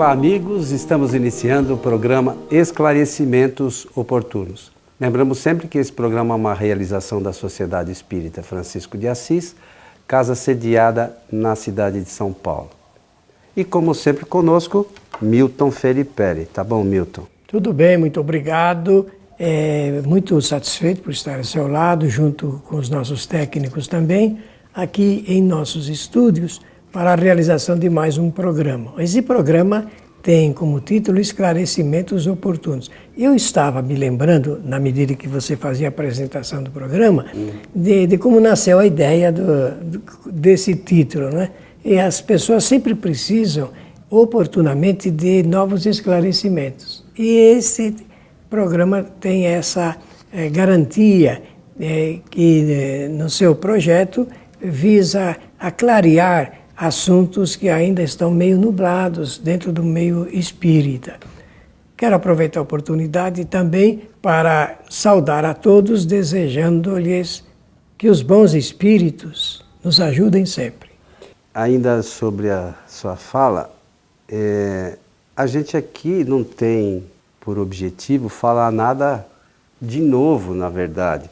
Olá, amigos. Estamos iniciando o programa Esclarecimentos Oportunos. Lembramos sempre que esse programa é uma realização da Sociedade Espírita Francisco de Assis, casa sediada na cidade de São Paulo. E como sempre conosco, Milton Felipe. Tá bom, Milton? Tudo bem, muito obrigado. Muito satisfeito por estar ao seu lado, junto com os nossos técnicos também, aqui em nossos estúdios, para a realização de mais um programa. Esse programa tem como título Esclarecimentos Oportunos. Eu estava me lembrando, na medida que você fazia a apresentação do programa, de como nasceu a ideia desse título, né? E as pessoas sempre precisam, oportunamente, de novos esclarecimentos. E esse programa tem essa garantia que no seu projeto visa clarear assuntos que ainda estão meio nublados dentro do meio espírita. Quero aproveitar a oportunidade também para saudar a todos, desejando-lhes que os bons espíritos nos ajudem sempre. Ainda sobre a sua fala, a gente aqui não tem por objetivo falar nada de novo, na verdade.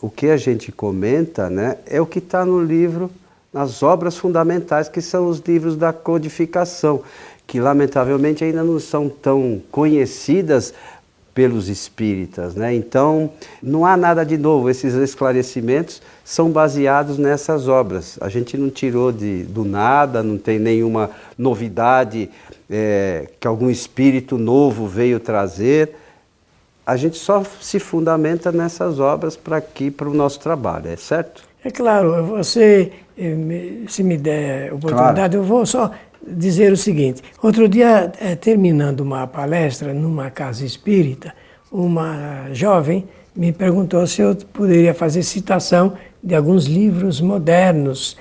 O que a gente comenta, né, é o que está no livro, nas obras fundamentais, que são os livros da codificação, que lamentavelmente ainda não são tão conhecidas pelos espíritas, né? Então, não há nada de novo. Esses esclarecimentos são baseados nessas obras. A gente não tirou do nada, não tem nenhuma novidade que algum espírito novo veio trazer. A gente só se fundamenta nessas obras para o nosso trabalho, é certo? É claro, você, se me der oportunidade, claro. Eu vou só dizer o seguinte. Outro dia, terminando uma palestra numa casa espírita, uma jovem me perguntou se eu poderia fazer citação de alguns livros modernos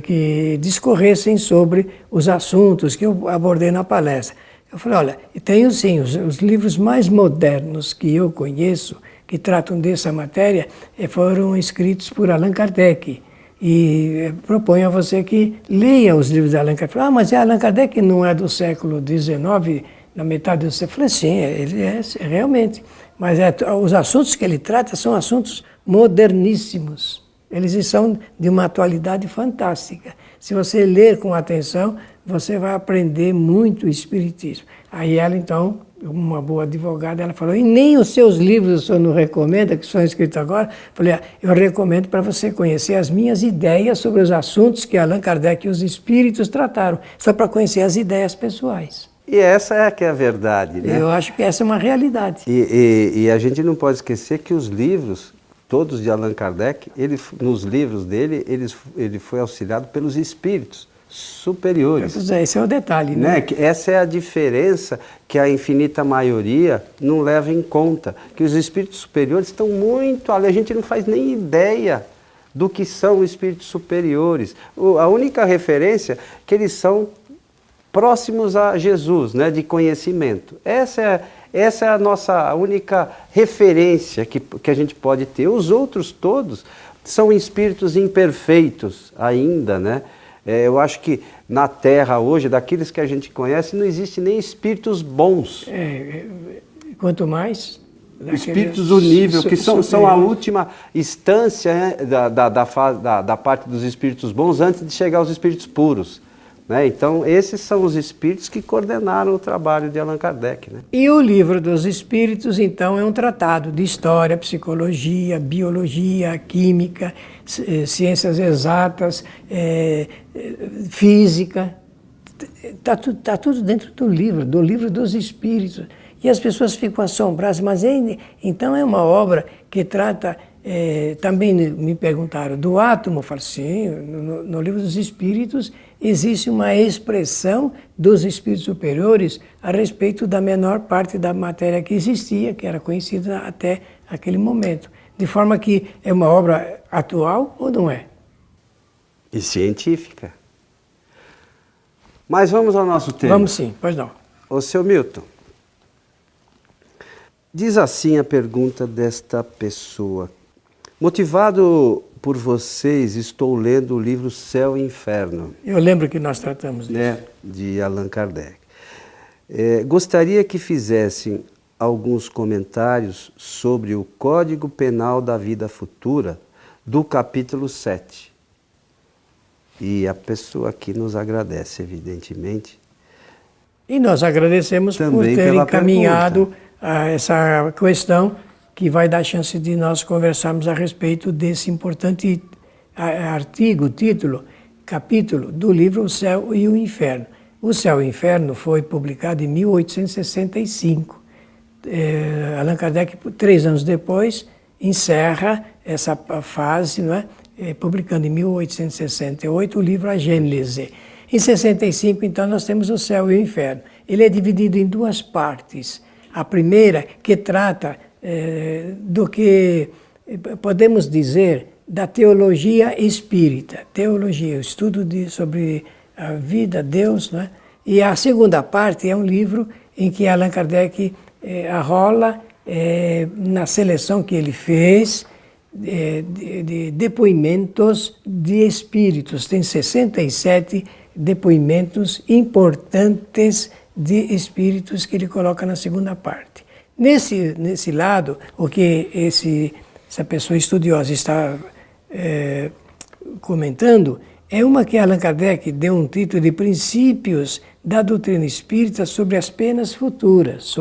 que discorressem sobre os assuntos que eu abordei na palestra. Eu falei, olha, tenho sim, os livros mais modernos que eu conheço, que tratam dessa matéria, foram escritos por Allan Kardec. E proponho a você que leia os livros de Allan Kardec. Ah, mas Allan Kardec não é do século XIX, na metade do século. Eu falei, sim, ele é realmente. Mas os assuntos que ele trata são assuntos moderníssimos. Eles são de uma atualidade fantástica. Se você ler com atenção, você vai aprender muito o Espiritismo. Aí ela, então, uma boa advogada, ela falou, e nem os seus livros o senhor não recomenda, que são escritos agora? Eu falei, eu recomendo para você conhecer as minhas ideias sobre os assuntos que Allan Kardec e os espíritos trataram, só para conhecer as ideias pessoais. E essa é que é a verdade, né? Eu acho que essa é uma realidade. E a gente não pode esquecer que os livros, todos de Allan Kardec, nos livros dele, ele foi auxiliado pelos espíritos superiores. Esse é o detalhe, né? Essa é a diferença que a infinita maioria não leva em conta, que os espíritos superiores estão muito além, a gente não faz nem ideia do que são os espíritos superiores. A única referência é que eles são próximos a Jesus, né, de conhecimento. Essa é a nossa única referência que a gente pode ter. Os outros todos são espíritos imperfeitos ainda, né? Eu acho que na Terra hoje, daqueles que a gente conhece, não existe nem espíritos bons. Quanto mais... Espíritos do nível, que são a última instância, né, da parte dos espíritos bons antes de chegar aos espíritos puros. Né? Então, esses são os espíritos que coordenaram o trabalho de Allan Kardec. Né? E o Livro dos Espíritos, então, é um tratado de história, psicologia, biologia, química, ciências exatas, física. Está tudo dentro do Livro dos Espíritos. E as pessoas ficam assombradas, mas então é uma obra que trata... também me perguntaram do átomo. Eu falo, sim, no Livro dos Espíritos existe uma expressão dos espíritos superiores a respeito da menor parte da matéria que existia, que era conhecida até aquele momento. De forma que é uma obra atual ou não é? E científica. Mas vamos ao nosso tema. Vamos sim, pois não. Ô, seu Milton, diz assim a pergunta desta pessoa. Motivado por vocês, estou lendo o livro Céu e Inferno. Eu lembro que nós tratamos disso. Né, de Allan Kardec. Gostaria que fizessem alguns comentários sobre o Código Penal da Vida Futura, do capítulo 7. E a pessoa aqui nos agradece, evidentemente. E nós agradecemos Também por ter pela encaminhado a essa questão que vai dar chance de nós conversarmos a respeito desse importante artigo, título, capítulo do livro O Céu e o Inferno. O Céu e o Inferno foi publicado em 1865. Allan Kardec, 3 anos depois, encerra essa fase, não é? Publicando em 1868 o livro A Gênese. Em 65, então, nós temos o Céu e o Inferno. Ele é dividido em 2 partes. A primeira, que trata do que podemos dizer da teologia espírita. Teologia, o estudo sobre a vida, Deus, não é? E a segunda parte é um livro em que Allan Kardec arrola na seleção que ele fez de depoimentos de espíritos. Tem 67 depoimentos importantes de espíritos que ele coloca na segunda parte. Nesse lado, o que essa pessoa estudiosa está comentando é uma que Allan Kardec deu um título de Princípios da Doutrina Espírita sobre as penas futuras,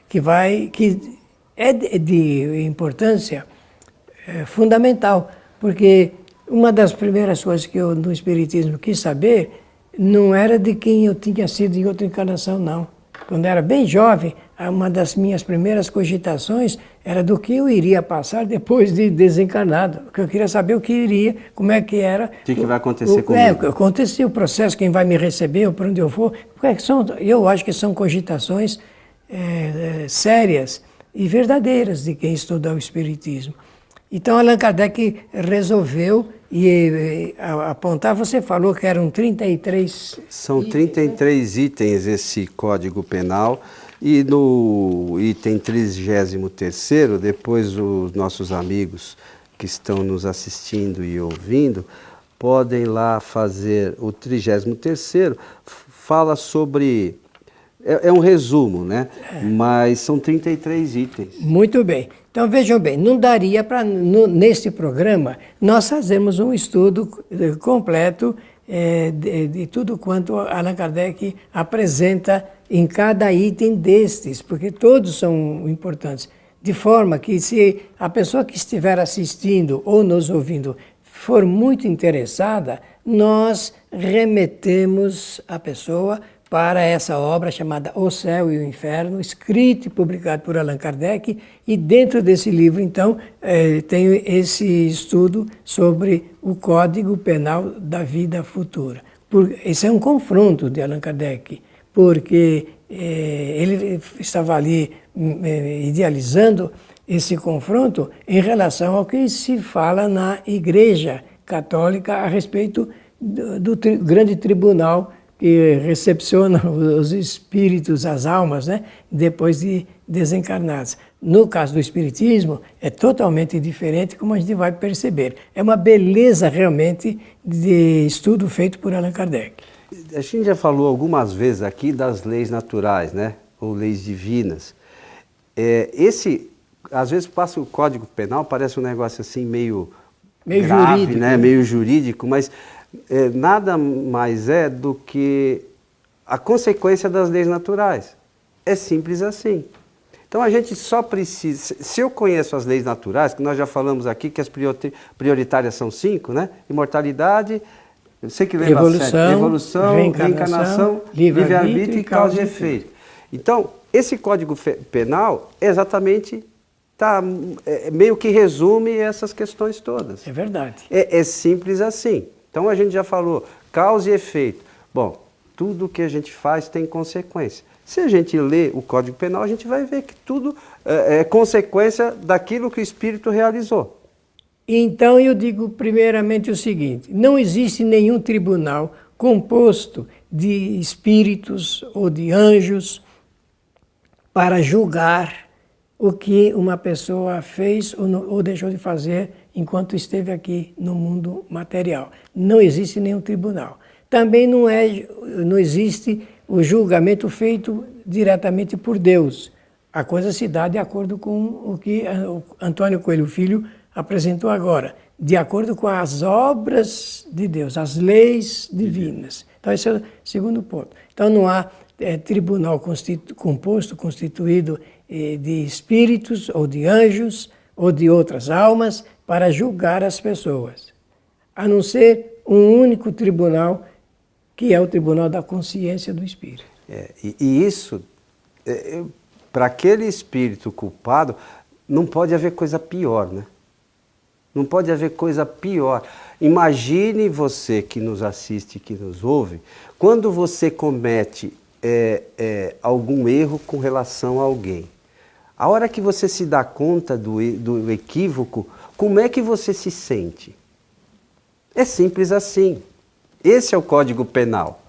que é de importância fundamental, porque uma das primeiras coisas que eu no Espiritismo quis saber não era de quem eu tinha sido em outra encarnação, não. Quando eu era bem jovem, uma das minhas primeiras cogitações era do que eu iria passar depois de desencarnado. Porque eu queria saber o que iria, como é que era. O que vai acontecer comigo? Acontecer o processo, quem vai me receber, para onde eu for. Eu acho que são cogitações sérias e verdadeiras de quem estuda o Espiritismo. Então, Allan Kardec resolveu apontar, você falou que eram 33... São 33 itens esse Código Penal, e no item 33º, depois os nossos amigos que estão nos assistindo e ouvindo, podem lá fazer o 33º, fala sobre... É um resumo, né? Mas são 33 itens. Muito bem. Então vejam bem, não daria para, neste programa, nós fazermos um estudo completo de tudo quanto Allan Kardec apresenta em cada item destes, porque todos são importantes. De forma que se a pessoa que estiver assistindo ou nos ouvindo for muito interessada, nós remetemos a pessoa para essa obra chamada O Céu e o Inferno, escrito e publicado por Allan Kardec, e dentro desse livro, então, tem esse estudo sobre o Código Penal da Vida Futura. Esse é um confronto de Allan Kardec, porque ele estava ali idealizando esse confronto em relação ao que se fala na Igreja Católica a respeito do grande tribunal que recepciona os espíritos, as almas, né, depois de desencarnados. No caso do Espiritismo, é totalmente diferente, como a gente vai perceber. É uma beleza realmente de estudo feito por Allan Kardec. A gente já falou algumas vezes aqui das leis naturais, né, ou leis divinas. Às vezes passa o Código Penal, parece um negócio assim meio grave, jurídico, né, meio jurídico, mas nada mais é do que a consequência das leis naturais. É simples assim. Então a gente só precisa... Se eu conheço as leis naturais, que nós já falamos aqui que as prioritárias são 5, né? Imortalidade, você que lembra evolução, reencarnação, livre-arbítrio e causa e efeito. Então, esse Código Penal exatamente meio que resume essas questões todas. É verdade. É simples assim. Então a gente já falou, causa e efeito. Bom, tudo que a gente faz tem consequência. Se a gente lê o Código Penal, a gente vai ver que tudo é consequência daquilo que o Espírito realizou. Então eu digo primeiramente o seguinte, não existe nenhum tribunal composto de espíritos ou de anjos para julgar o que uma pessoa fez ou deixou de fazer enquanto esteve aqui no mundo material. Não existe nenhum tribunal. Também não existe o julgamento feito diretamente por Deus. A coisa se dá de acordo com o que o Antônio Coelho Filho apresentou agora, de acordo com as obras de Deus, as leis divinas. Então esse é o segundo ponto. Então não há tribunal constituído de espíritos ou de anjos ou de outras almas para julgar as pessoas, a não ser um único tribunal, que é o tribunal da consciência do espírito. E isso, para aquele espírito culpado, não pode haver coisa pior, né? Não pode haver coisa pior. Imagine você que nos assiste, que nos ouve, quando você comete algum erro com relação a alguém. A hora que você se dá conta do equívoco, como é que você se sente? É simples assim. Esse é o Código Penal,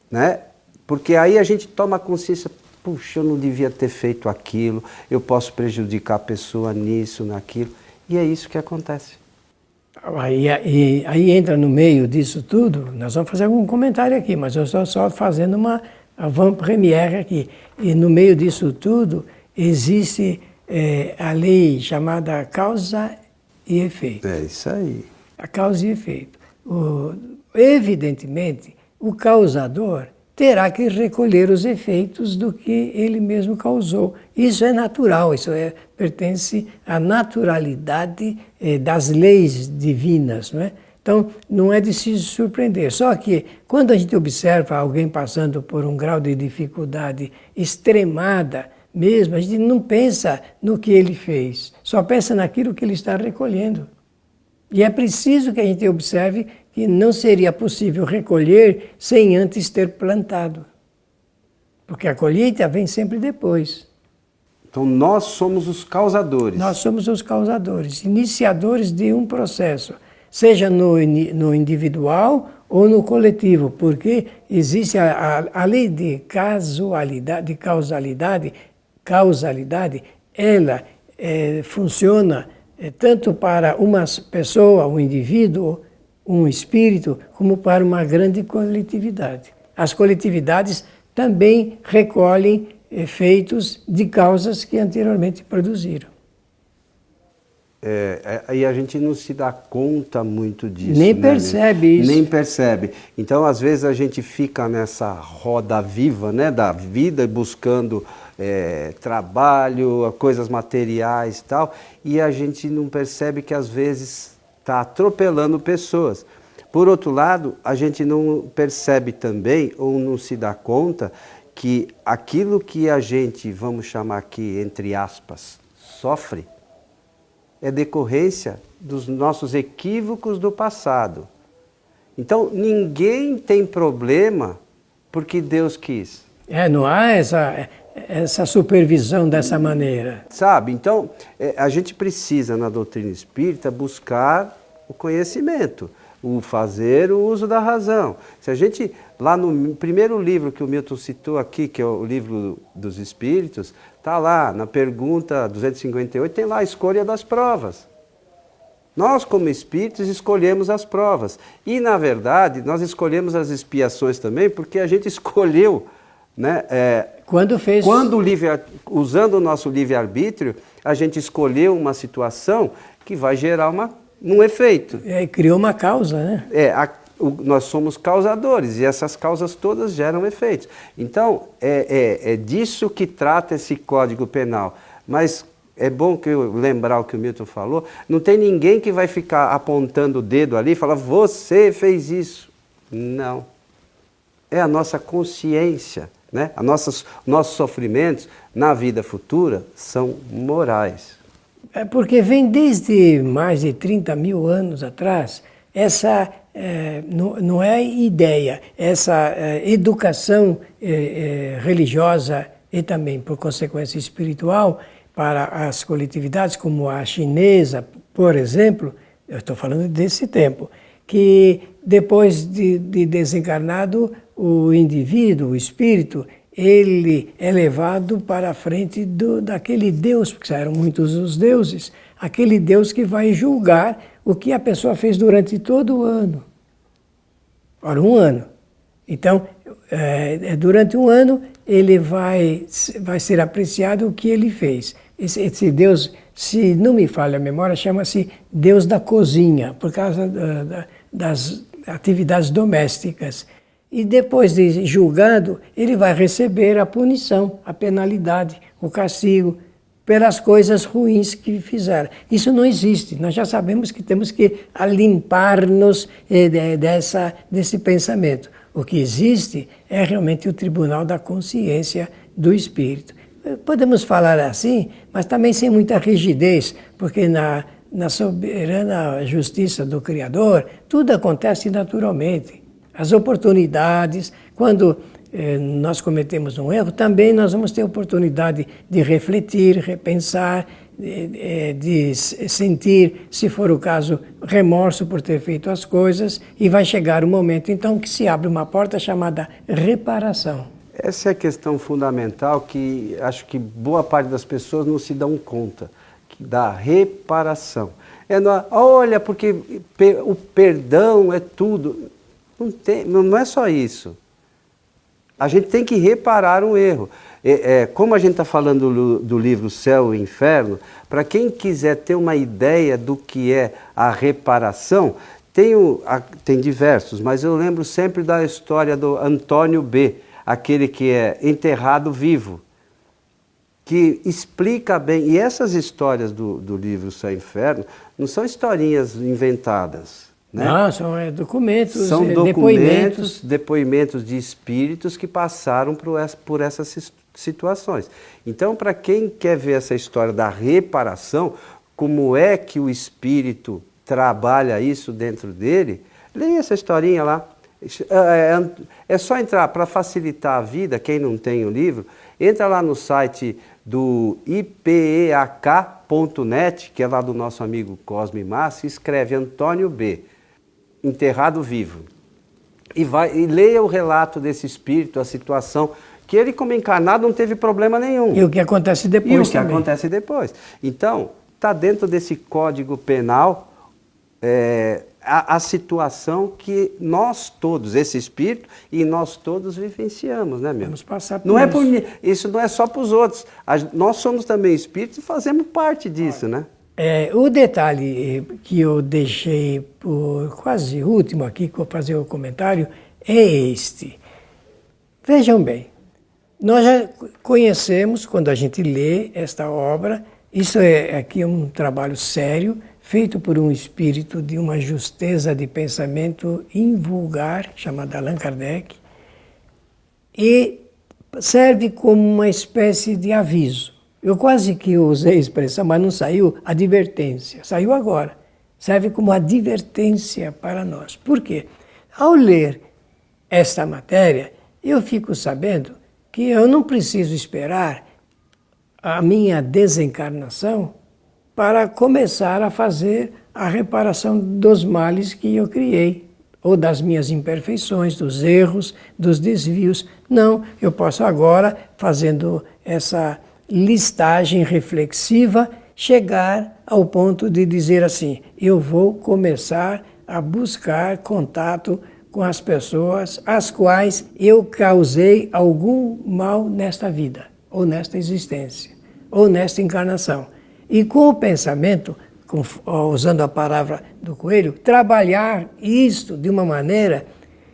né? Porque aí a gente toma consciência, puxa, eu não devia ter feito aquilo, eu posso prejudicar a pessoa nisso, naquilo, e é isso que acontece. Aí entra no meio disso tudo, nós vamos fazer algum comentário aqui, mas eu estou só fazendo uma avant-première aqui. E no meio disso tudo existe a lei chamada causa e efeito. É isso aí. A causa e efeito. Evidentemente, o causador terá que recolher os efeitos do que ele mesmo causou. Isso é natural, pertence à naturalidade das leis divinas, não é? Então, não é de se surpreender. Só que, quando a gente observa alguém passando por um grau de dificuldade extremada, mesmo, a gente não pensa no que ele fez, só pensa naquilo que ele está recolhendo. E é preciso que a gente observe que não seria possível recolher sem antes ter plantado. Porque a colheita vem sempre depois. Então nós somos os causadores. Nós somos os causadores, iniciadores de um processo, seja no individual ou no coletivo, porque existe a lei de causalidade, ela funciona tanto para uma pessoa, um indivíduo, um espírito, como para uma grande coletividade. As coletividades também recolhem efeitos de causas que anteriormente produziram. Aí a gente não se dá conta muito disso. Nem né? percebe isso. Nem percebe. Então, às vezes, a gente fica nessa roda viva, né, da vida, buscando trabalho, coisas materiais e tal, e a gente não percebe que, às vezes, está atropelando pessoas. Por outro lado, a gente não percebe também, ou não se dá conta, que aquilo que a gente, vamos chamar aqui, entre aspas, sofre, é decorrência dos nossos equívocos do passado. Então, ninguém tem problema porque Deus quis. Não há essa supervisão dessa maneira. Sabe? Então, a gente precisa, na doutrina espírita, buscar o conhecimento, o fazer o uso da razão. Se a gente, lá no primeiro livro que o Milton citou aqui, que é o livro dos Espíritos, está lá, na pergunta 258, tem lá a escolha das provas. Nós, como espíritos, escolhemos as provas. E, na verdade, nós escolhemos as expiações também, porque a gente escolheu, né? Usando o nosso livre-arbítrio, a gente escolheu uma situação que vai gerar um efeito. Criou uma causa, né? Nós somos causadores e essas causas todas geram efeitos. Então, é disso que trata esse Código Penal. Mas é bom que eu lembrar o que o Milton falou, não tem ninguém que vai ficar apontando o dedo ali e falar, você fez isso. Não. É a nossa consciência, né? Nossos sofrimentos na vida futura são morais. Porque vem desde mais de 30 mil anos atrás, essa não é ideia, essa educação religiosa e também, por consequência, espiritual para as coletividades, como a chinesa, por exemplo, eu estou falando desse tempo, que depois de desencarnado, o indivíduo, o espírito, ele é levado para a frente daquele Deus, porque eram muitos os deuses, aquele Deus que vai julgar o que a pessoa fez durante todo o ano. Ora, um ano. Então, durante um ano, ele vai ser apreciado o que ele fez. Esse Deus, se não me falha a memória, chama-se Deus da cozinha, por causa das atividades domésticas. E depois de julgado, ele vai receber a punição, a penalidade, o castigo, pelas coisas ruins que fizeram. Isso não existe. Nós já sabemos que temos que limpar-nos desse pensamento. O que existe é realmente o tribunal da consciência do espírito. Podemos falar assim, mas também sem muita rigidez, porque na soberana justiça do Criador, tudo acontece naturalmente. As oportunidades, quando nós cometemos um erro, também nós vamos ter oportunidade de refletir, repensar, de sentir, se for o caso, remorso por ter feito as coisas, e vai chegar o momento então que se abre uma porta chamada reparação. Essa é a questão fundamental que acho que boa parte das pessoas não se dão conta, da reparação. Olha, porque o perdão é tudo. Não é só isso. A gente tem que reparar um erro. Como a gente está falando do livro Céu e Inferno, para quem quiser ter uma ideia do que é a reparação, tem diversos, mas eu lembro sempre da história do Antônio B., aquele que é enterrado vivo, que explica bem. E essas histórias do livro Céu e Inferno não são historinhas inventadas. Né? Não, são documentos, são depoimentos de espíritos que passaram por essas situações. Então, para quem quer ver essa história da reparação, como é que o espírito trabalha isso dentro dele, leia essa historinha lá. É só entrar, para facilitar a vida, quem não tem o livro, entra lá no site do ipeak.net, que é lá do nosso amigo Cosme Massa, e escreve Antônio B., enterrado vivo. E leia o relato desse espírito, a situação, que ele como encarnado não teve problema nenhum. E o que acontece depois também. Acontece depois. Então, está dentro desse Código Penal a situação que nós todos, esse espírito, e nós todos vivenciamos, né, meu? Vamos passar por isso não é só para os outros. Nós somos também espíritos e fazemos parte disso, né? O detalhe que eu deixei por quase último aqui, que vou fazer o comentário, é este. Vejam bem, nós já conhecemos, quando a gente lê esta obra, isso aqui é um trabalho sério, feito por um espírito de uma justeza de pensamento invulgar, chamado Allan Kardec, e serve como uma espécie de aviso. Eu quase que usei a expressão, mas não saiu, advertência. Saiu agora. Serve como advertência para nós. Por quê? Ao ler esta matéria, eu fico sabendo que eu não preciso esperar a minha desencarnação para começar a fazer a reparação dos males que eu criei, ou das minhas imperfeições, dos erros, dos desvios. Não, eu posso agora, fazendo essa listagem reflexiva, chegar ao ponto de dizer assim, eu vou começar a buscar contato com as pessoas às quais eu causei algum mal nesta vida, ou nesta existência, ou nesta encarnação. E com o pensamento, usando a palavra do Coelho, trabalhar isto de uma maneira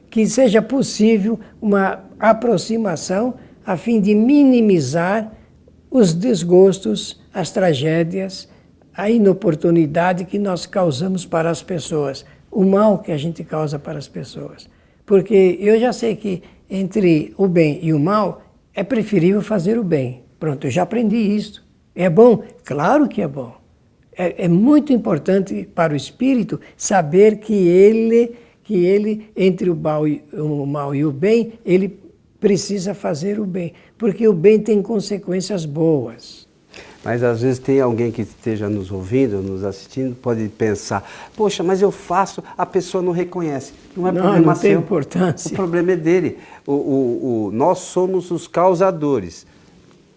que seja possível uma aproximação a fim de minimizar os desgostos, as tragédias, a inoportunidade que nós causamos para as pessoas, o mal que a gente causa para as pessoas. Porque eu já sei que entre o bem e o mal é preferível fazer o bem. Pronto, eu já aprendi isso. É bom? Claro que é bom. É muito importante para o espírito saber que ele entre o mal e o bem, ele precisa fazer o bem, porque o bem tem consequências boas. Mas às vezes tem alguém que esteja nos ouvindo, nos assistindo, pode pensar, poxa, mas eu faço, a pessoa não reconhece. Não é problema não seu. Tem importância. O problema é dele. Nós somos os causadores.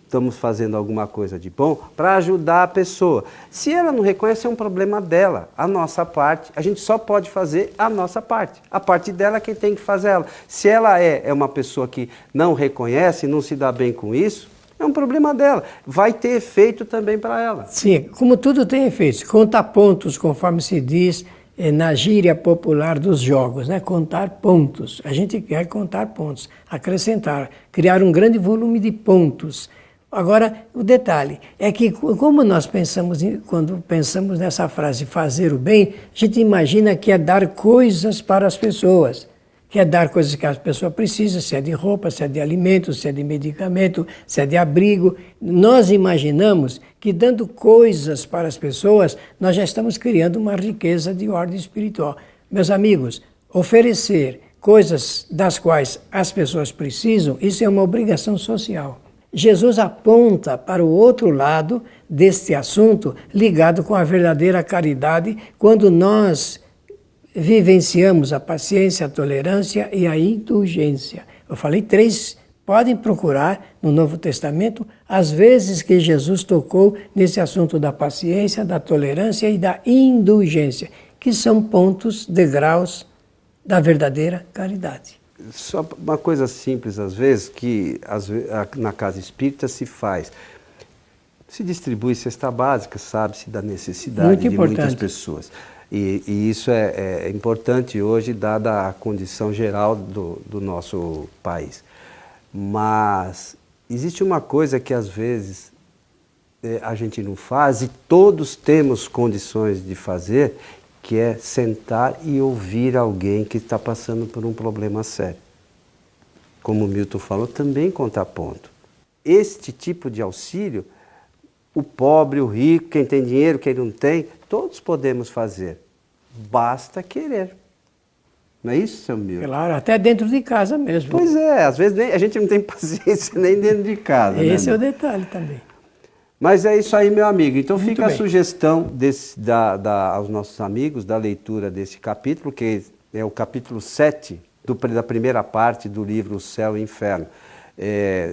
estamos fazendo alguma coisa de bom para ajudar a pessoa. Se ela não reconhece, é um problema dela. A nossa parte, a gente só pode fazer a nossa parte. A parte dela é quem tem que fazer ela. Se ela é uma pessoa que não reconhece, não se dá bem com isso, é um problema dela. Vai ter efeito também para ela. Sim, como tudo tem efeitos. Conta pontos, conforme se diz na gíria popular dos jogos, né? Contar pontos. A gente quer contar pontos, acrescentar, criar um grande volume de pontos. Agora, o detalhe é que como nós pensamos, quando pensamos nessa frase fazer o bem, a gente imagina que é dar coisas para as pessoas. Que é dar coisas que a pessoa precisa, se é de roupa, se é de alimento, se é de medicamento, se é de abrigo. Nós imaginamos que dando coisas para as pessoas, nós já estamos criando uma riqueza de ordem espiritual. Meus amigos, oferecer coisas das quais as pessoas precisam, isso é uma obrigação social. Jesus aponta para o outro lado deste assunto, ligado com a verdadeira caridade, quando nós vivenciamos a paciência, a tolerância e a indulgência. Eu falei 3, podem procurar no Novo Testamento as vezes que Jesus tocou nesse assunto da paciência, da tolerância e da indulgência, que são pontos, degraus da verdadeira caridade. Só uma coisa simples, às vezes, que na casa espírita se faz. Se distribui cesta básica, sabe-se da necessidade de muitas pessoas. E isso é importante hoje, dada a condição geral do nosso país. Mas existe uma coisa que às vezes a gente não faz e todos temos condições de fazer, que é sentar e ouvir alguém que está passando por um problema sério. Como o Milton falou, também contar ponto. Este tipo de auxílio, o pobre, o rico, quem tem dinheiro, quem não tem, todos podemos fazer. Basta querer. Não é isso, seu Milton? Claro, até dentro de casa mesmo. Pois é, às vezes a gente não tem paciência nem dentro de casa. Esse é o detalhe também. Mas é isso aí, meu amigo. Então Muito fica bem. a sugestão aos nossos amigos da leitura desse capítulo, que é o capítulo 7 da primeira parte do livro O Céu e o Inferno.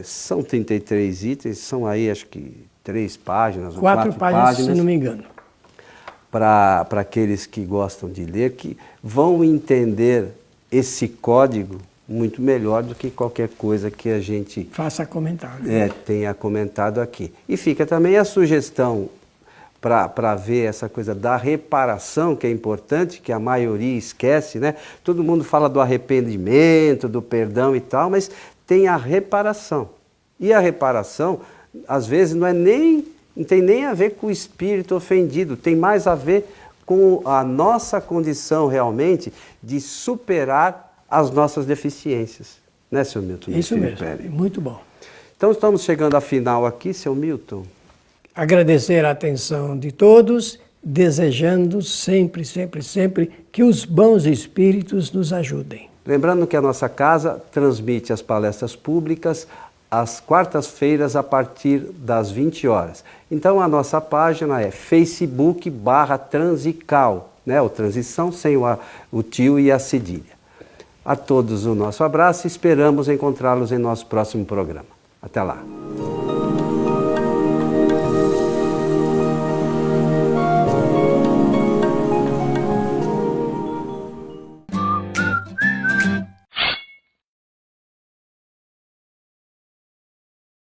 São 33 itens, são aí acho que 3 páginas ou 4 páginas. Se não me engano. Para aqueles que gostam de ler, que vão entender esse código muito melhor do que qualquer coisa que a gente faça comentário. Tenha comentado aqui. E fica também a sugestão para ver essa coisa da reparação, que é importante, que a maioria esquece, né? Todo mundo fala do arrependimento, do perdão e tal, mas tem a reparação. E a reparação, às vezes, não tem nem a ver com o espírito ofendido, tem mais a ver com a nossa condição realmente de superar as nossas deficiências. Né, seu Milton? Isso mesmo, muito bom. Então estamos chegando ao final aqui, seu Milton. Agradecer a atenção de todos, desejando sempre, sempre, sempre que os bons espíritos nos ajudem. Lembrando que a nossa casa transmite as palestras públicas às quartas-feiras a partir das 20 horas. Então a nossa página é facebook.com/transical, né? O transição sem o tio e a cedilha. A todos o nosso abraço e esperamos encontrá-los em nosso próximo programa. Até lá.